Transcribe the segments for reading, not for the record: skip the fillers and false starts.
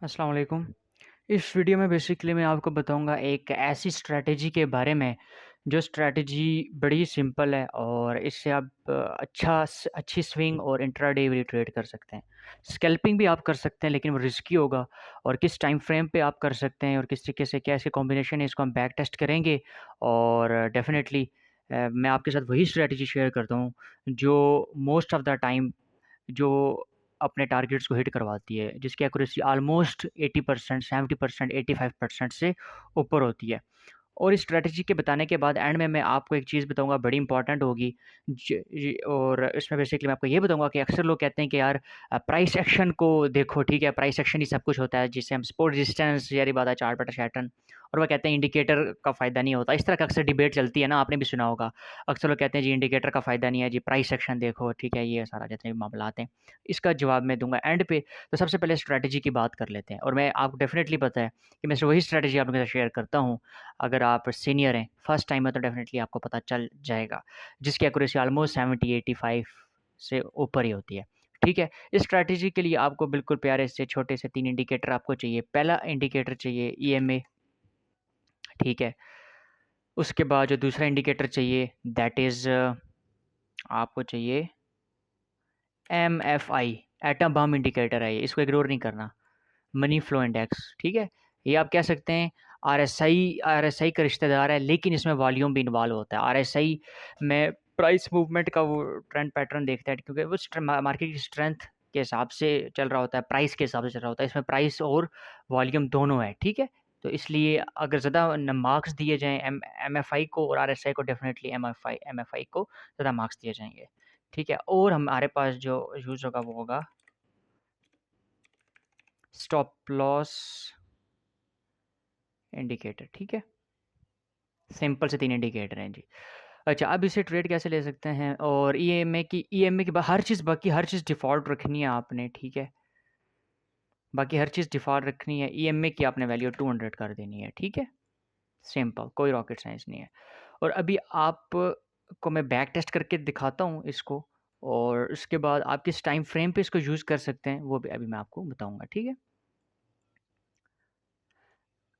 अस्सलाम वालेकुम। इस वीडियो में बेसिकली मैं आपको बताऊंगा एक ऐसी स्ट्रैटेजी के बारे में जो स्ट्रैटेजी बड़ी सिंपल है और इससे आप अच्छी स्विंग और इंट्राडे भी ट्रेड कर सकते हैं। स्कैल्पिंग भी आप कर सकते हैं लेकिन वो रिस्की होगा। और किस टाइम फ्रेम पे आप कर सकते हैं और किस तरीके से क्या इसके कॉम्बिनेशन है इसको हम बैक टेस्ट करेंगे। और डेफिनेटली मैं आपके साथ वही स्ट्रैटेजी शेयर करता हूँ जो मोस्ट ऑफ द टाइम जो अपने टारगेट्स को हिट करवाती है, जिसकी एक्यूरेसी ऑलमोस्ट 80%, 70%, 85% से ऊपर होती है। और इस स्ट्रैटेजी के बताने के बाद एंड में मैं आपको एक चीज़ बताऊँगा बड़ी इंपॉर्टेंट होगी। और इसमें बेसिकली मैं आपको ये बताऊँगा कि अक्सर लोग कहते हैं कि यार प्राइस एक्शन को देखो, ठीक है, प्राइस एक्शन ही सब कुछ होता है, जिसे हम सपोर्ट रेजिस्टेंस यारी बात है, चार्ट पैटर्न पैटर्न। और वो कहते हैं इंडिकेटर का फ़ायदा नहीं होता। इस तरह का अक्सर डिबेट चलती है ना, आपने भी सुना होगा। अक्सर लोग कहते हैं जी इंडिकेटर का फ़ायदा नहीं है जी, प्राइस एक्शन देखो, ठीक है, ये सारा जितने भी मामलात हैं। इसका जवाब मैं दूँगा एंड पे। तो सबसे पहले स्ट्रैटेजी की बात कर लेते हैं और मैं आपको डेफ़िनेटली पता है कि मैं वही स्ट्रैटेजी आपके साथ शेयर करता हूँ। अगर आप सीनियर हैं, फर्स्ट टाइम है, तो डेफ़िनेटली आपको पता चल जाएगा, जिसकी एक्यूरेसी ऑलमोस्ट 70-85 से ऊपर ही होती है। ठीक है? इस स्ट्रैटेजी के लिए आपको बिल्कुल प्यारे से छोटे से 3 इंडिकेटर आपको चाहिए। पहला इंडिकेटर चाहिए ईएमए, ठीक है? उसके बाद जो दूसरा इंडिकेटर चाहिए दैट इज़ आपको चाहिए एमएफआई, एटम बम इंडिकेटर है ये, इसको इग्नोर नहीं करना। मनी फ्लो इंडेक्स, ठीक है? ये आप कह सकते हैं आरएसआई का रिश्तेदार है, लेकिन इसमें वॉल्यूम भी इन्वॉल्व होता है। आरएसआई में प्राइस मूवमेंट का वो ट्रेंड पैटर्न देखता है, क्योंकि वो मार्केट की स्ट्रेंथ के हिसाब से चल रहा होता है, प्राइस के हिसाब से चल रहा होता है। इसमें प्राइस और वॉल्यूम दोनों है, ठीक है? तो इसलिए अगर ज़्यादा मार्क्स दिए जाएँ एमएफआई को और आरएसआई को, डेफिनेटली एमएफआई को ज़्यादा मार्क्स दिए जाएंगे, ठीक है? और हमारे पास जो यूज़ होगा वो होगा स्टॉप लॉस इंडिकेटर, ठीक है? सिंपल से 3 इंडिकेटर हैं जी। अच्छा, अब इसे ट्रेड कैसे ले सकते हैं? और ईएमए की हर चीज़ डिफ़ॉल्ट रखनी है आपने, ठीक है? बाकी हर चीज़ डिफ़ॉल्ट रखनी है। ईएमए की आपने वैल्यू 200 कर देनी है, ठीक है? सिंपल, कोई रॉकेट साइंस नहीं है। और अभी आपको मैं बैक टेस्ट करके दिखाता हूँ इसको, और उसके बाद आप किस टाइम फ्रेम पे इसको यूज़ कर सकते हैं, वो भी अभी मैं आपको बताऊँगा, ठीक है?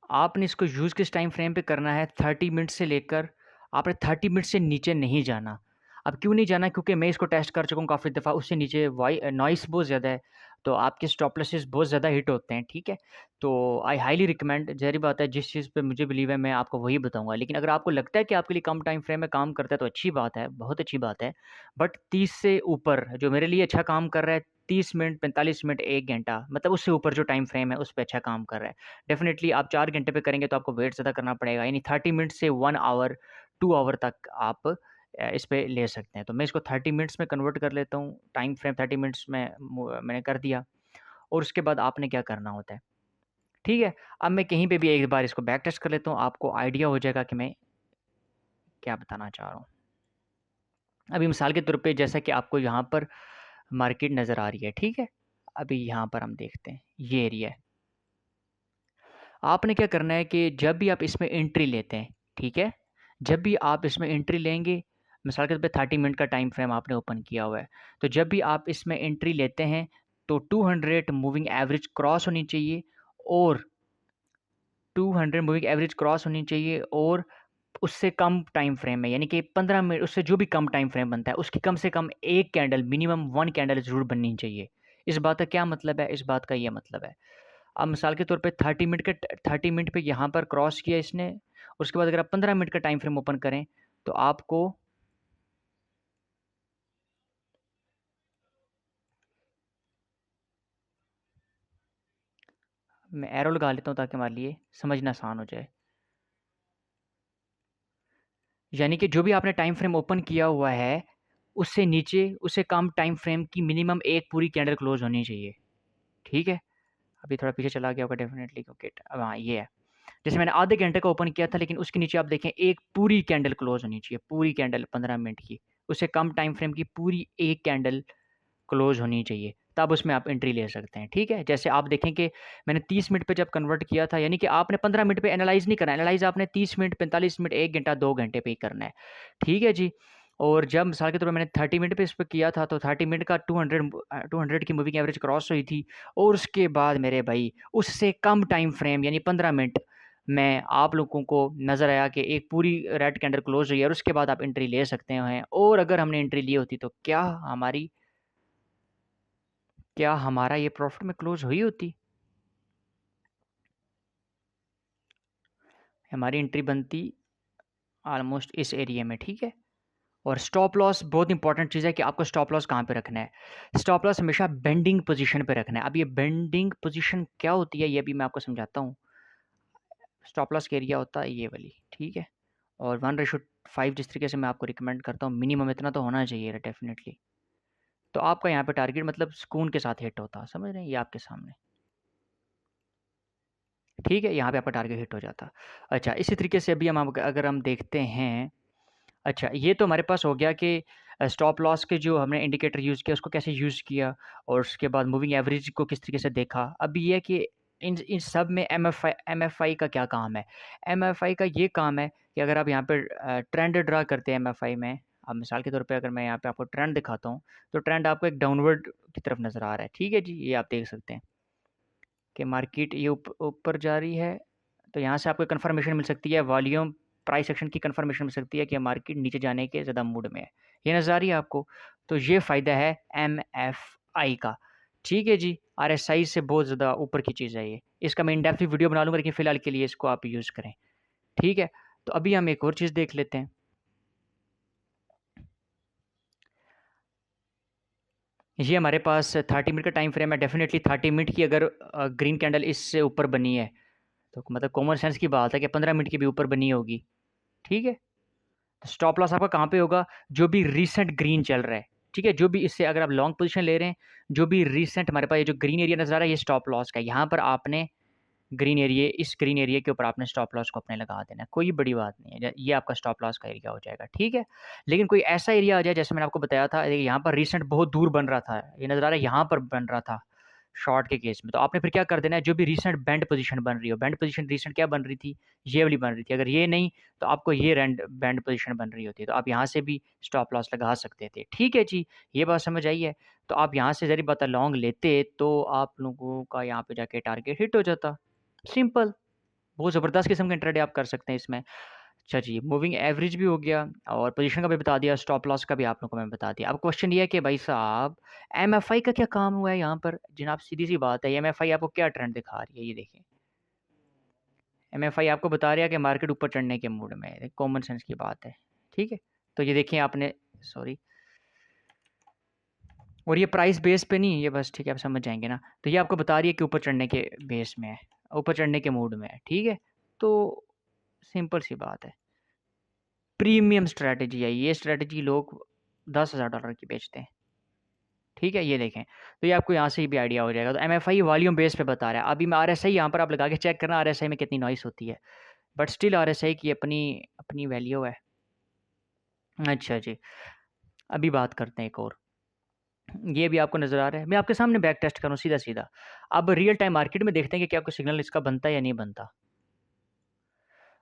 आपने इसको यूज़ किस टाइम फ्रेम पे करना है, 30 मिनट से लेकर, आपने 30 मिनट से नीचे नहीं जाना। अब क्यों नहीं जाना? क्योंकि मैं इसको टेस्ट कर चुका हूँ काफ़ी दफ़ा, उससे नीचे नॉइज़ बहुत ज़्यादा है, तो आपके स्टॉप लॉसेस बहुत ज़्यादा हिट होते हैं, ठीक है? तो आई हाइली रिकमेंड, ज़ाहिर बात है, जिस चीज़ पे मुझे बिलीव है मैं आपको वही बताऊँगा। लेकिन अगर आपको लगता है कि आपके लिए कम टाइम फ्रेम में काम करता है तो अच्छी बात है, बहुत अच्छी बात है। बट 30 से ऊपर जो मेरे लिए अच्छा काम कर रहा है, 30 मिनट, 45 मिनट, 1 घंटा, मतलब उससे ऊपर जो टाइम फ्रेम है उस पे अच्छा काम कर रहा है। डेफ़िनेटली आप 4 घंटे पे करेंगे तो आपको वेट ज़्यादा करना पड़ेगा, यानी 30 मिनट से 1 आवर, 2 आवर तक आप इस पे ले सकते हैं। तो मैं इसको 30 मिनट्स में कन्वर्ट कर लेता हूँ, टाइम फ्रेम 30 मिनट्स में मैंने कर दिया। और उसके बाद आपने क्या करना होता है, ठीक है? अब मैं कहीं पे भी एक बार इसको बैक टेस्ट कर लेता हूँ, आपको आइडिया हो जाएगा कि मैं क्या बताना चाह रहा हूँ। अभी मिसाल के तौर पे जैसा कि आपको यहाँ पर मार्केट नज़र आ रही है, ठीक है? अभी यहाँ पर हम देखते हैं, ये एरिया है। आपने क्या करना है कि जब भी आप इसमें एंट्री लेते हैं, ठीक है? जब भी आप इसमें एंट्री लेंगे, मिसाल के तौर पे 30 मिनट का टाइम फ्रेम आपने ओपन किया हुआ है, तो जब भी आप इसमें एंट्री लेते हैं, तो 200 मूविंग एवरेज क्रॉस होनी चाहिए, और 200 मूविंग एवरेज क्रॉस होनी चाहिए, और उससे कम टाइम फ्रेम में, यानी कि 15 मिनट, उससे जो भी कम टाइम फ्रेम बनता है, उसकी कम से कम 1 कैंडल, मिनिमम 1 कैंडल ज़रूर बननी चाहिए। इस बात का क्या मतलब है? इस बात का ये मतलब है, अब मिसाल के तौर पे 30 मिनट पे यहाँ पर क्रॉस किया इसने, उसके बाद अगर आप 15 मिनट का टाइम फ्रेम ओपन करें, तो आपको मैं एरो लगा लेता हूँ ताकि हमारे लिए समझना आसान हो जाए। यानी कि जो भी आपने टाइम फ्रेम ओपन किया हुआ है, उससे नीचे, उससे कम टाइम फ्रेम की मिनिमम एक पूरी कैंडल क्लोज होनी चाहिए, ठीक है? अभी थोड़ा पीछे चला गया होगा डेफिनेटली, क्योंकि अब हाँ, ये है। जैसे मैंने आधे घंटे का ओपन किया था, लेकिन उसके नीचे आप देखें एक पूरी कैंडल क्लोज होनी चाहिए, पूरी कैंडल 15 मिनट की, उससे कम टाइम फ्रेम की पूरी एक कैंडल क्लोज होनी चाहिए, तब उसमें आप एंट्री ले सकते हैं, ठीक है? जैसे आप देखें कि मैंने 30 मिनट पे जब कन्वर्ट किया था, यानी कि आपने 15 मिनट पे एनालाइज़ नहीं करना है, एनालाइज़ आपने 30 मिनट, 45 मिनट, 1 घंटा, 2 घंटे पे ही करना है, ठीक है जी? और जब मिसाल के तौर पे मैंने 30 मिनट पे इस पे किया था, तो 30 मिनट का 200 की मूविंग एवरेज क्रॉस हुई थी। और उसके बाद मेरे भाई उससे कम टाइम फ्रेम यानी 15 मिनट में आप लोगों को नज़र आया कि एक पूरी रेड कैंडल क्लोज हुई है, और उसके बाद आप एंट्री ले सकते हैं। और अगर हमने एंट्री ली होती तो क्या हमारा ये प्रॉफिट में क्लोज हुई होती? हमारी एंट्री बनती ऑलमोस्ट इस एरिया में, ठीक है। और स्टॉप लॉस बहुत इंपॉर्टेंट चीज़ है कि आपको स्टॉप लॉस कहाँ पे रखना है। स्टॉप लॉस हमेशा बेंडिंग पोजीशन पे रखना है। अब ये बेंडिंग पोजीशन क्या होती है, ये भी मैं आपको समझाता हूँ। स्टॉप लॉस का एरिया होता है ये वाली, ठीक है। और 1:5 जिस तरीके से मैं आपको रिकमेंड करता हूँ, मिनिमम इतना तो होना चाहिए डेफिनेटली। तो आपका यहाँ पे टारगेट मतलब सुकून के साथ हिट होता, समझ रहे हैं, ये आपके सामने, ठीक है। यहाँ पे आपका टारगेट हिट हो जाता। अच्छा, इसी तरीके से अभी अगर हम देखते हैं, अच्छा ये तो हमारे पास हो गया कि स्टॉप लॉस के जो हमने इंडिकेटर यूज़ किया उसको कैसे यूज़ किया, और उसके बाद मूविंग एवरेज को किस तरीके से देखा। अब ये है कि इन इन सब में एमएफआई का क्या काम है। एमएफआई का ये काम है कि अगर आप यहाँ पे ट्रेंड ड्रा करते हैं एमएफआई में। अब मिसाल के तौर पे अगर मैं यहाँ पे आपको ट्रेंड दिखाता हूँ, तो ट्रेंड आपको एक डाउनवर्ड की तरफ नज़र आ रहा है, ठीक है जी। ये आप देख सकते हैं कि मार्केट ये ऊपर जा रही है। तो यहाँ से आपको कंफर्मेशन मिल सकती है, वॉल्यूम प्राइस एक्शन की कंफर्मेशन मिल सकती है कि मार्केट नीचे जाने के ज़्यादा मूड में है। ये नज़र आ रही है आपको। तो ये फ़ायदा है एमएफआई का, ठीक है जी। आरएसआई से बहुत ज़्यादा ऊपर की चीज़ है ये। इसका मैं इन डेप्थ वीडियो बना लूँगा, लेकिन फ़िलहाल के लिए इसको आप यूज़ करें, ठीक है। तो अभी हम एक और चीज़ देख लेते हैं। ये हमारे पास 30 मिनट का टाइम फ्रेम है। डेफिनेटली 30 मिनट की अगर ग्रीन कैंडल इससे ऊपर बनी है, तो मतलब कॉमन सेंस की बात है कि 15 मिनट की भी ऊपर बनी होगी, ठीक है। स्टॉप लॉस आपका कहाँ पे होगा? जो भी रीसेंट ग्रीन चल रहा है, ठीक है। जो भी इससे अगर आप लॉन्ग पोजीशन ले रहे हैं, जो भी रीसेंट हमारे पास ये जो ग्रीन एरिया नज़र आ रहा है, ये स्टॉप लॉस का है। यहाँ पर आपने इस ग्रीन एरिया के ऊपर आपने स्टॉप लॉस को अपने लगा देना है। कोई बड़ी बात नहीं है, ये आपका स्टॉप लॉस का एरिया हो जाएगा, ठीक है। लेकिन कोई ऐसा एरिया आ जाए, जैसे मैंने आपको बताया था, देखिए यहाँ पर रीसेंट बहुत दूर बन रहा था, ये नज़र आ रहा है यहाँ पर बन रहा था शॉर्ट के केस में। तो आपने फिर क्या कर देना है, जो भी रीसेंट बैंड पोजीशन बन रही हो, बैंड पोजीशन रीसेंट क्या बन रही थी, ये वाली बन रही थी। अगर ये नहीं, तो आपको ये बैंड पोजीशन बन रही होती है, तो आप यहाँ से भी स्टॉप लॉस लगा सकते थे, ठीक है जी। ये बात समझ आई है। तो आप यहाँ से ज़री बात लॉन्ग लेते, तो आप लोगों का यहाँ पे जाके टारगेट हिट हो जाता। सिंपल। बहुत ज़बरदस्त किस्म का इंट्राडे आप कर सकते हैं इसमें। अच्छा जी, मूविंग एवरेज भी हो गया, और पोजीशन का भी बता दिया, स्टॉप लॉस का भी आप लोगों को मैं बता दिया। अब क्वेश्चन ये है कि भाई साहब, एमएफआई का क्या काम हुआ है यहाँ पर? जनाब सीधी सी बात है, एमएफआई आपको क्या ट्रेंड दिखा रही है, ये देखें। एमएफआई आपको बता रहा है कि मार्केट ऊपर चढ़ने के मूड में है, कॉमन सेंस की बात है, ठीक है। तो ये देखें आपने, सॉरी, और ये प्राइस बेस पे नहीं, ये बस ठीक है, आप समझ जाएंगे ना। तो ये आपको बता रही है कि ऊपर चढ़ने के बेस में है, ऊपर चढ़ने के मूड में है, ठीक है। तो सिंपल सी बात है, प्रीमियम स्ट्रैटेजी है ये। स्ट्रैटेजी लोग $10,000 की बेचते हैं, ठीक है। ये देखें, तो ये आपको यहाँ से भी आइडिया हो जाएगा। तो एमएफआई वॉल्यूम बेस पे बता रहा है। अभी मैं आरएसआई यहाँ पर आप लगा के चेक करना, आरएसआई में कितनी नॉइस होती है, बट स्टिल आरएसआई की अपनी अपनी वैल्यू है। अच्छा जी, अभी बात करते हैं एक और। ये भी आपको नज़र आ रहा है, मैं आपके सामने बैक टेस्ट करूँ सीधा सीधा। अब रियल टाइम मार्केट में देखते हैं कि क्या कोई सिग्नल इसका बनता है या नहीं बनता।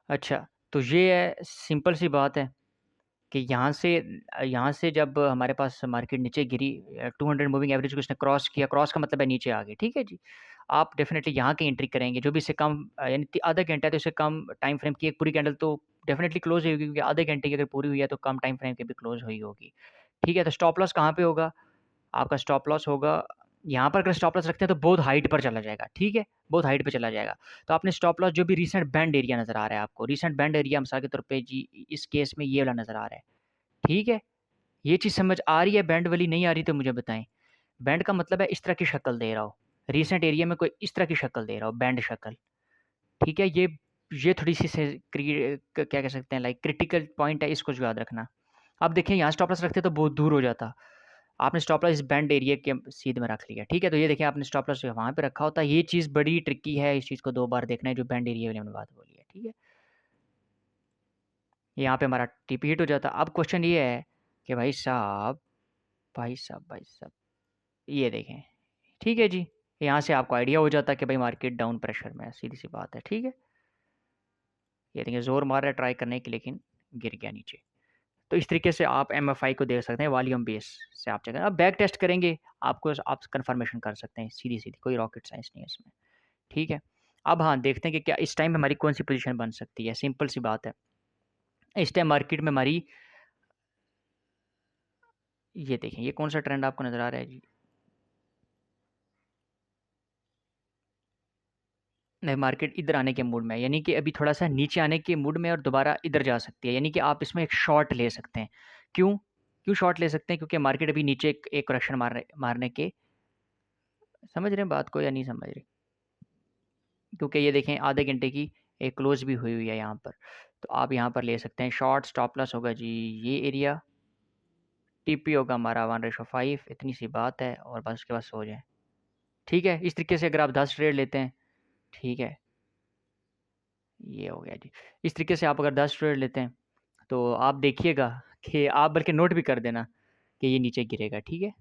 अच्छा, तो ये है, सिंपल सी बात है कि यहाँ से जब हमारे पास मार्केट नीचे गिरी, 200 मूविंग एवरेज को इसने क्रॉस किया, क्रॉस का मतलब है नीचे आ गई, ठीक है जी। आप डेफिनेटली यहाँ की एंट्री करेंगे, जो भी इससे कम यानी आधा घंटा है, तो इससे कम टाइम फ्रेम की एक पूरी कैंडल तो डेफिनेटली क्लोज हुई होगी, क्योंकि आधे घंटे की अगर पूरी हुई है तो कम टाइम फ्रेम की भी क्लोज हुई होगी, ठीक है। तो स्टॉप लॉस कहाँ पे होगा? आपका स्टॉप लॉस होगा यहाँ पर। अगर स्टॉप लॉस रखते हैं तो बहुत हाइट पर चला जाएगा, ठीक है, बहुत हाइट पे चला जाएगा। तो आपने स्टॉप लॉस जो भी रीसेंट बैंड एरिया नज़र आ रहा है आपको, रीसेंट बैंड एरिया मिसाल के तौर पे जी इस केस में ये वाला नज़र आ रहा है, ठीक है। ये चीज़ समझ आ रही है? बैंड वाली नहीं आ रही तो मुझे बताएँ। बैंड का मतलब है इस तरह की शक्ल दे रहा हो, रीसेंट एरिया में कोई इस तरह की शक्ल दे रहा हो, बैंड शक्ल, ठीक है। ये थोड़ी-सी से क्या कह सकते हैं, लाइक क्रिटिकल पॉइंट है, इसको जो याद रखना। अब देखिए यहाँ स्टॉप लॉस रखते तो बहुत दूर हो जाता। आपने स्टॉप लॉस इस बैंड एरिया के सीध में रख लिया, ठीक है। तो ये देखिए आपने स्टॉप लॉस वहाँ पे रखा होता, ये चीज़ बड़ी ट्रिकी है, इस चीज़ को 2 बार देखना है, जो बैंड एरिया वाली हमने बात बोली है, ठीक है। यहाँ पे हमारा टीपी हिट हो जाता। अब क्वेश्चन ये है कि भाई साहब, ये देखें, ठीक है जी। यहाँ से आपको आइडिया हो जाता है कि भाई मार्केट डाउन प्रेशर में है, सीधी-सी बात है, ठीक है। ये देखिए ज़ोर मार रहा है ट्राई करने की, लेकिन गिर गया नीचे। तो इस तरीके से आप एमएफआई को देख सकते हैं, वॉल्यूम बेस से आप चेक अब बैक टेस्ट करेंगे, आपको आप कन्फर्मेशन कर सकते हैं सीधी-सीधी, कोई रॉकेट साइंस नहीं है इसमें, ठीक है। अब हाँ, देखते हैं कि क्या इस टाइम हमारी कौन-सी पोज़ीशन बन सकती है, सिंपल सी बात है। इस टाइम मार्केट में हमारी ये देखें, ये कौन-सा ट्रेंड आपको नज़र आ रहा है जी? नहीं, मार्केट इधर आने के मूड में है, यानी कि अभी थोड़ा-सा नीचे आने के मूड में है और दोबारा इधर जा सकती है, यानी कि आप इसमें एक शॉर्ट ले सकते हैं। क्यों? क्यों शॉर्ट ले सकते हैं? क्योंकि मार्केट अभी नीचे एक एक करेक्शन मारने मारने के समझ रहे हैं बात को या नहीं समझ रहे? क्योंकि ये देखें आधे घंटे की एक क्लोज़ भी हुई है यहाँ पर। तो आप यहाँ पर ले सकते हैं शॉर्ट स्टॉप लॉस होगा जी ये एरिया, टीपी होगा हमारा 1/5 इतनी सी बात है और बस उसके बाद सो जाएँ। ठीक है? इस तरीके से अगर आप 10 ट्रेड लेते हैं, ठीक है? ये हो गया जी। इस तरीके से आप अगर 10 ट्रेड लेते हैं, तो आप देखिएगा कि आप बल्कि नोट भी कर देना कि ये नीचे गिरेगा, ठीक है?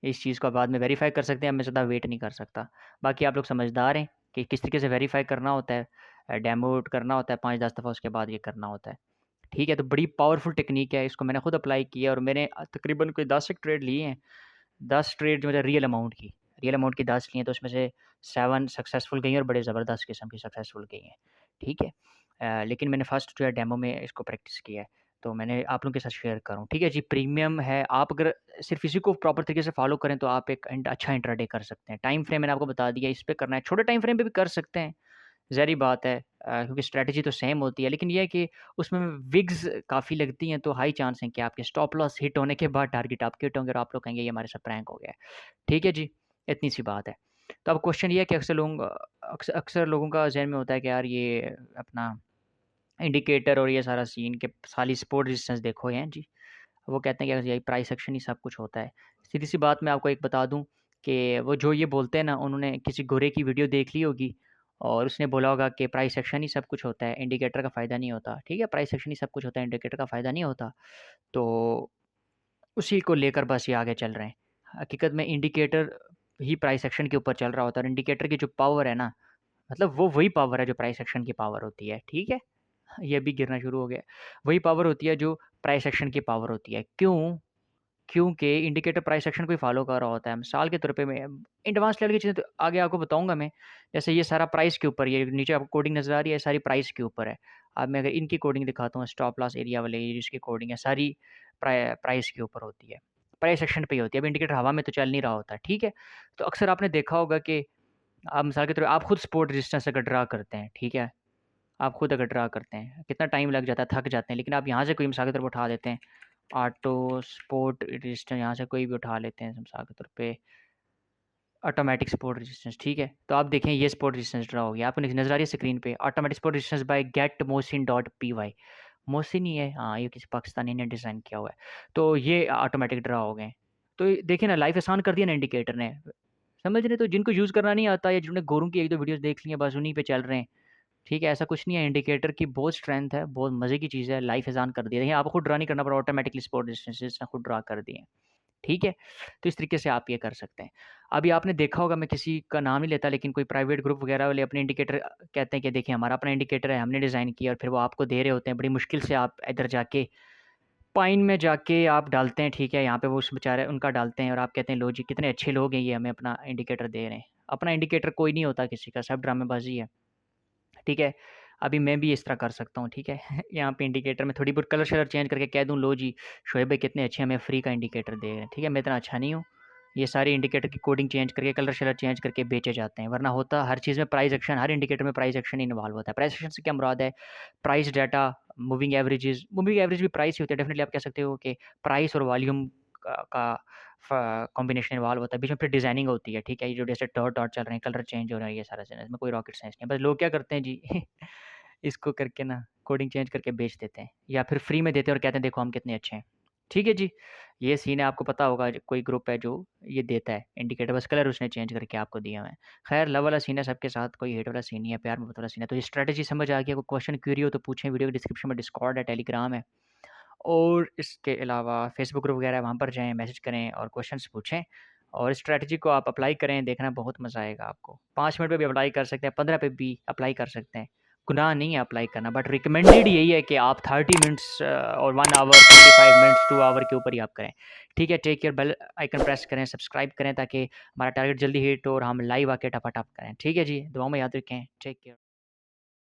इस चीज़ को आप बाद में वेरीफ़ाई कर सकते हैं, अब मैं ज़्यादा वेट नहीं कर सकता। बाकी आप लोग समझदार हैं कि किस तरीके से वेरीफ़ाई करना होता है, डेमो करना होता है 5-10 दफ़ा उसके बाद ये करना होता है। ठीक है? तो बड़ी पावरफुल टेक्नीक है, इसको मैंने खुद अप्लाई किया और मैंने तकरीबन कोई 10 एक ट्रेड लिए हैं। 10 ट्रेड जो है रियल अमाउंट की 10 ली हैं, तो उसमें से 7 सक्सेसफुल गई हैं और बड़े ज़बरदस्त किस्म की सक्सेसफुल गई हैं। ठीक है? लेकिन मैंने फर्स्ट जो है डेमो में इसको प्रैक्टिस किया है, तो मैंने आप लोगों के साथ शेयर करूँ। ठीक है जी, प्रीमियम है, आप अगर सिर्फ़ इसी को प्रॉपर तरीके से फ़ॉलो करें, तो आप एक अच्छा इंट्राडे कर सकते हैं। टाइम फ्रेम मैंने आपको बता दिया, इस पे करना है। छोटे टाइम फ्रेम पे भी कर सकते हैं, ज़ाहिर-सी बात है क्योंकि स्ट्रैटेजी तो सेम होती है, लेकिन ये है कि उसमें विग्स काफ़ी लगती हैं, तो हाई चांस है कि आपके स्टॉप लॉस हिट होने के बाद टारगेट आपके हिट होंगे और आप लोग कहेंगे, "ये हमारे साथ प्रैंक हो गया है।" ठीक है जी, इतनी सी बात है। तो अब क्वेश्चन ये है कि अक्सर लोगों का ज़हन में होता है कि यार ये अपना इंडिकेटर और ये सारा सीन के सारी सपोर्ट रेजिस्टेंस देखो हैं जी। वो कहते हैं कि यही प्राइस एक्शन ही सब कुछ होता है। सीधी-सी बात मैं आपको एक बता दूँ कि वो जो ये बोलते हैं ना, उन्होंने किसी गोरे की वीडियो देख ली होगी और उसने बोला होगा कि प्राइस एक्शन ही सब कुछ होता है, इंडिकेटर का फ़ायदा नहीं होता। ठीक है? प्राइस एक्शन ही सब कुछ होता है, इंडिकेटर का फ़ायदा नहीं होता। तो उसी को लेकर बस ये आगे चल रहे हैं। हकीकत में इंडिकेटर ही प्राइस एक्शन के ऊपर चल रहा होता है और इंडिकेटर की जो पावर है ना, मतलब वो वही पावर है जो प्राइस एक्शन की पावर होती है। ठीक है? ये भी गिरना शुरू हो गया है। वही पावर होती है जो प्राइस एक्शन की पावर होती है। क्यों? क्योंकि इंडिकेटर प्राइस एक्शन को ही फ़ॉलो कर रहा होता है। मिसाल के तौर पे मैं एडवांस लेवल की चीज़ें तो आगे आपको बताऊँगा मैं। जैसे ये सारा प्राइस के ऊपर, ये नीचे आपको कोडिंग नज़र आ रही है, सारी प्राइस के ऊपर है। अब मैं अगर इनकी कोडिंग दिखाता हूँ, स्टॉप लॉस एरिया वाले ये जिसकी कोडिंग है, सारी प्राइस के ऊपर होती है। प्राइस एक्शन पे ही होती है। अब इंडिकेटर हवा में तो चल नहीं रहा होता, ठीक है? तो अक्सर आपने देखा होगा कि आप मिसाल के तौर पे आप खुद सपोर्ट रेजिस्टेंस अगर ड्रा करते हैं, ठीक है? आप खुद अगर ड्रा करते हैं, कितना टाइम लग जाता है, थक जाते हैं, लेकिन आप यहाँ से कोई मिसाल के तौर पे उठा लेते हैं, ऑटो सपोर्ट रजिस्टर यहाँ से कोई भी उठा लेते हैं मिसाल के तौर पे ऑटोमेटिक सपोर्ट रेजिस्टेंस, ठीक है? तो आप देखें ये सपोर्ट रेजिस्टेंस ड्रा हो गया, आपको नज़र आ रही है स्क्रीन पे automatic support resistance by get Mohsin dot P Y. Mohsin ही है, हाँ, ये किसी पाकिस्तानी ने डिज़ाइन किया हुआ है। तो ये ऑटोमेटिक ड्रा हो गए। तो देखिए ना, लाइफ आसान कर दिया ना इंडिकेटर ने। समझ रहे? तो जिनको यूज़ करना नहीं आता या जिन्होंने गोरों की 1-2 वीडियोज़ देख ली हैं, बस उन्हीं पे चल रहे हैं। ठीक है, ऐसा कुछ नहीं है, इंडिकेटर की बहुत स्ट्रेंथ है, बहुत मज़े की चीज़ है, लाइफ आसान कर दी है। देखिए, आपको खुद ड्रा नहीं करना पड़ा, ऑटोमैटिकली सपोर्ट रेजिस्टेंसेस ने खुद ड्रा कर दिए हैं, ठीक है? तो इस तरीके से आप ये कर सकते हैं। अभी आपने देखा होगा, मैं किसी का नाम नहीं लेता, लेकिन कोई प्राइवेट ग्रुप वगैरह वाले अपने इंडिकेटर कहते हैं कि देखिए हमारा अपना इंडिकेटर है, हमने डिज़ाइन किया और फिर वो आपको दे रहे होते हैं, बड़ी मुश्किल से आप इधर जाके पाइन में जाके आप डालते हैं, ठीक है? यहाँ पे वो उस बेचारे उनका डालते हैं और आप कहते हैं, लो जी, कितने अच्छे लोग हैं ये हमें अपना इंडिकेटर दे रहे हैं। अपना इंडिकेटर कोई नहीं होता किसी का, सब ड्रामेबाज़ी है। ठीक है? अभी मैं भी इस तरह कर सकता हूँ, ठीक है? यहाँ पे इंडिकेटर में थोड़ी बहुत कलर-शलर चेंज करके कह दूँ, लो जी, शोएब भाई कितने अच्छे हमें फ्री का इंडिकेटर दे रहे हैं, ठीक है? मैं इतना अच्छा नहीं हूँ। ये सारे इंडिकेटर की कोडिंग चेंज करके, कलर-शलर चेंज करके बेचे जाते हैं, वरना होता हर चीज़ में प्राइस एक्शन, हर इंडिकेटर में प्राइस एक्शन इन्वॉल्व होता है। प्राइस एक्शन से क्या मुराद है? प्राइस डाटा, मूविंग एवरेज भी प्राइस ही होती है। डेफ़िनिटली आप कह सकते हो कि प्राइस और वॉल्यूम का कॉम्बिनेशन इन्वॉल्व होता है, बीच में फिर डिज़ाइनिंग होती है, ठीक है? ये जो जैसे डॉट-डॉट चल रहे हैं, कलर चेंज हो रहा है, ये सारा सीन है, इसमें कोई रॉकेट साइंस नहीं है। बस लोग क्या करते हैं जी इसको करके ना कोडिंग चेंज करके बेच देते हैं या फिर फ्री में देते हैं और कहते हैं देखो हम कितने अच्छे हैं। ठीक है जी, ये सीन है, आपको पता होगा कोई ग्रुप है जो ये देता है इंडिकेटर, बस कलर उसने चेंज करके आपको दिया हुआ है। खैर लव वाला सीन है सबके साथ, कोई हेट वाला सीन नहीं है, प्यार मोहब्बत वाला सीन है। तो ये स्ट्रैटेजी समझ आ गया, कोई क्वेश्चन क्वेरी हो तो पूछें, वीडियो के डिस्क्रिप्शन में डिस्कॉर्ड है, टेलीग्राम है। और इसके अलावा फेसबुक ग्रुप वगैरह है, वहाँ पर जाएँ, मैसेज करें और क्वेश्चंस पूछें और स्ट्रैटेजी को आप अप्लाई करें, देखना बहुत मज़ा आएगा आपको। 5 मिनट में भी अप्लाई कर सकते हैं, 15 पे भी अप्लाई कर सकते हैं। गुनाह नहीं है अप्लाई करना, बट रिकमेंडेड यही है कि आप 30 मिनट्स और 1 आवर, 45 मिनट्स, 2 आवर के ऊपर ही आप करें। ठीक है, take care, bell icon press करें, सब्सक्राइब करें ताकि हमारा टारगेट जल्दी हिट हो और हम लाइव आके टपा टप करें। ठीक है जी, दुआ में याद रखें। Take care.